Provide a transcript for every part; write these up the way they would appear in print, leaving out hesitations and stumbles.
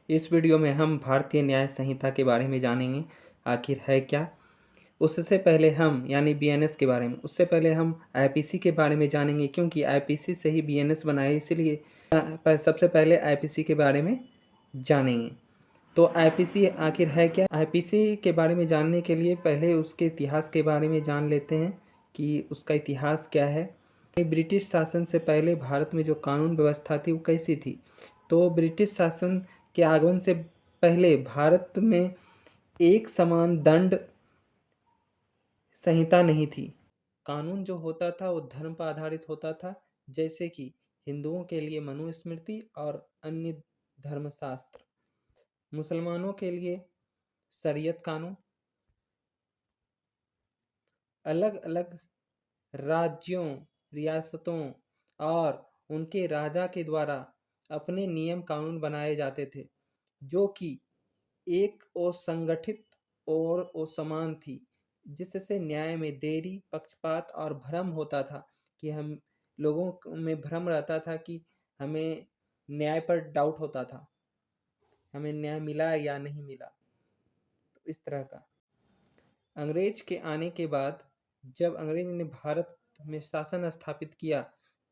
इस वीडियो में हम भारतीय न्याय संहिता के बारे में जानेंगे, आखिर है क्या। उससे पहले हम यानी बीएनएस के बारे में, उससे पहले हम आईपीसी के बारे में जानेंगे, क्योंकि आईपीसी से ही बीएनएस बना है, इसलिए सबसे पहले आईपीसी के बारे में जानेंगे। तो आईपीसी आखिर है क्या। आईपीसी के बारे में जानने के लिए पहले उसके इतिहास के बारे में जान लेते हैं कि उसका इतिहास क्या है। ब्रिटिश शासन से पहले भारत में जो कानून व्यवस्था थी वो कैसी थी। तो ब्रिटिश शासन के आगमन से पहले भारत में एक समान दंड संहिता नहीं थी। कानून जो होता था वो धर्म पर आधारित होता था, जैसे कि हिंदुओं के लिए मनुस्मृति और अन्य धर्मशास्त्र, मुसलमानों के लिए शरीयत कानून। अलग अलग राज्यों, रियासतों और उनके राजा के द्वारा अपने नियम कानून बनाए जाते थे, जो कि एक और संगठित और असमान थी, जिससे न्याय में देरी, पक्षपात और भ्रम होता था कि हम लोगों में भ्रम रहता था कि हमें न्याय पर डाउट होता था, हमें न्याय मिला या नहीं मिला। तो इस तरह का अंग्रेज के आने के बाद जब अंग्रेज ने भारत में शासन स्थापित किया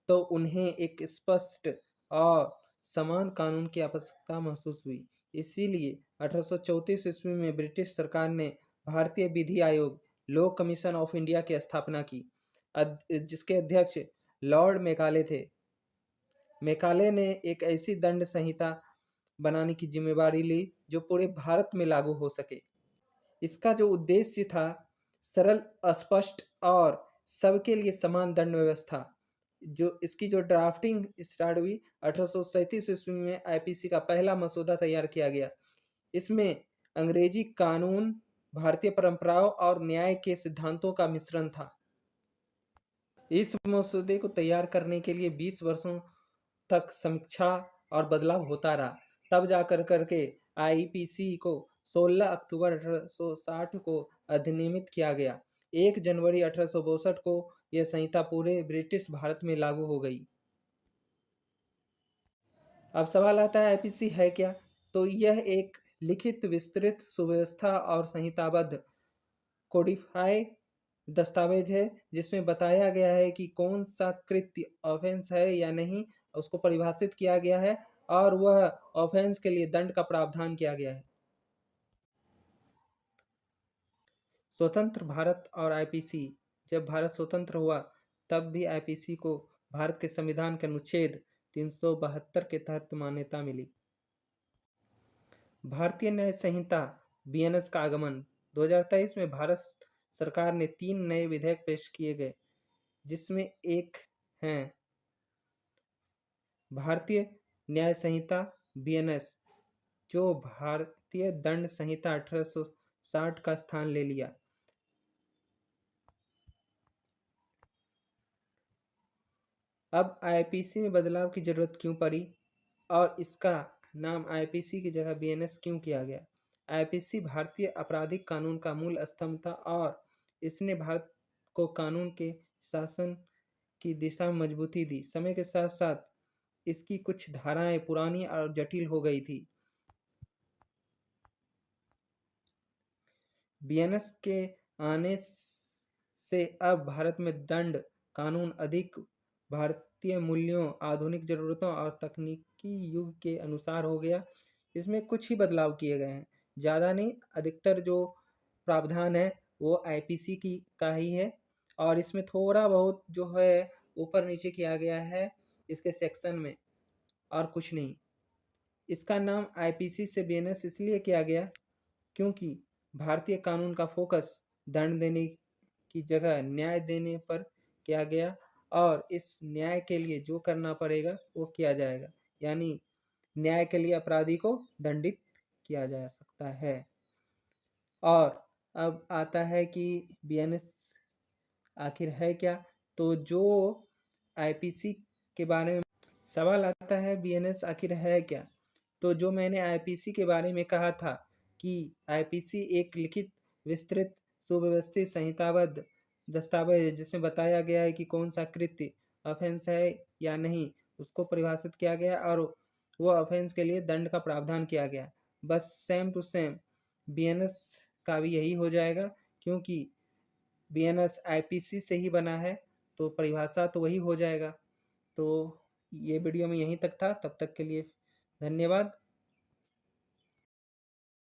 तो उन्हें एक स्पष्ट और समान कानून की आवश्यकता महसूस हुई। इसीलिए 1834 ईस्वी में ब्रिटिश सरकार ने भारतीय विधि आयोग, लॉ कमीशन ऑफ इंडिया की स्थापना की, जिसके अध्यक्ष लॉर्ड मेकाले थे। मेकाले ने एक ऐसी दंड संहिता बनाने की जिम्मेवारी ली जो पूरे भारत में लागू हो सके। इसका जो उद्देश्य था, सरल, स्पष्ट और सबके लिए समान दंड व्यवस्था। जो इसकी जो ड्राफ्टिंग स्टार्ट हुई 1837 ईस्वी में आईपीसी का पहला मसौदा तैयार किया गया। इसमें अंग्रेजी कानून, भारतीय परंपराओं और न्याय के सिद्धांतों का मिश्रण था। इस मसौदे को तैयार करने के लिए 20 वर्षों तक समीक्षा और बदलाव होता रहा। तब जाकर करके आईपीसी को 16 अक्टूबर 1860 को अधिनियमित किया गया। 1 जनवरी 1862 को यह संहिता पूरे ब्रिटिश भारत में लागू हो गई। अब सवाल आता है आईपीसी है क्या। तो यह एक लिखित, विस्तृत, सुव्यवस्था और संहिताबद्ध कोडिफाई दस्तावेज है, जिसमें बताया गया है कि कौन सा कृत्य ऑफेंस है या नहीं, उसको परिभाषित किया गया है और वह ऑफेंस के लिए दंड का प्रावधान किया गया है। स्वतंत्र भारत और आईपीसी, जब भारत स्वतंत्र हुआ तब भी आईपीसी को भारत के संविधान के अनुच्छेद 372 के तहत मान्यता मिली। भारतीय न्याय संहिता बीएनएस का आगमन 2023 में भारत सरकार ने 3 नए विधेयक पेश किए गए, जिसमें एक हैं भारतीय न्याय संहिता बीएनएस, जो भारतीय दंड संहिता 1860 का स्थान ले लिया। अब आईपीसी में बदलाव की जरूरत क्यों पड़ी और इसका नाम आईपीसी की जगह बीएनएस क्यों किया गया। आईपीसी भारतीय आपराधिक कानून का मूल स्तंभ था और इसने भारत को कानून के शासन की दिशा में मजबूती दी। समय के साथ साथ इसकी कुछ धाराएं पुरानी और जटिल हो गई थी। बीएनएस के आने से अब भारत में दंड कानून अधिक भारतीय मूल्यों, आधुनिक जरूरतों और तकनीकी युग के अनुसार हो गया। इसमें कुछ ही बदलाव किए गए हैं, ज़्यादा नहीं। अधिकतर जो प्रावधान है वो आईपीसी की का ही है और इसमें थोड़ा बहुत जो है ऊपर नीचे किया गया है इसके सेक्शन में, और कुछ नहीं। इसका नाम आईपीसी से बीएनएस इसलिए किया गया क्योंकि भारतीय कानून का फोकस दंड देने की जगह न्याय देने पर किया गया और इस न्याय के लिए जो करना पड़ेगा वो किया जाएगा, यानी न्याय के लिए अपराधी को दंडित किया जा सकता है। और अब आता है कि बीएनएस आखिर है क्या। तो जो आईपीसी के बारे में सवाल आता है, बीएनएस आखिर है क्या। तो जो मैंने आईपीसी के बारे में कहा था कि आईपीसी एक लिखित, विस्तृत, सुव्यवस्थित, संहिताबद्ध दस्तावेज है, जिसमें बताया गया है कि कौन सा कृत्य ऑफेंस है या नहीं, उसको परिभाषित किया गया और वो ऑफेंस के लिए दंड का प्रावधान किया गया। बस सेम टू सेम बीएनएस का भी यही हो जाएगा, क्योंकि बीएनएस आईपीसी से ही बना है, तो परिभाषा तो वही हो जाएगा। तो ये वीडियो में यहीं तक था, तब तक के लिए धन्यवाद।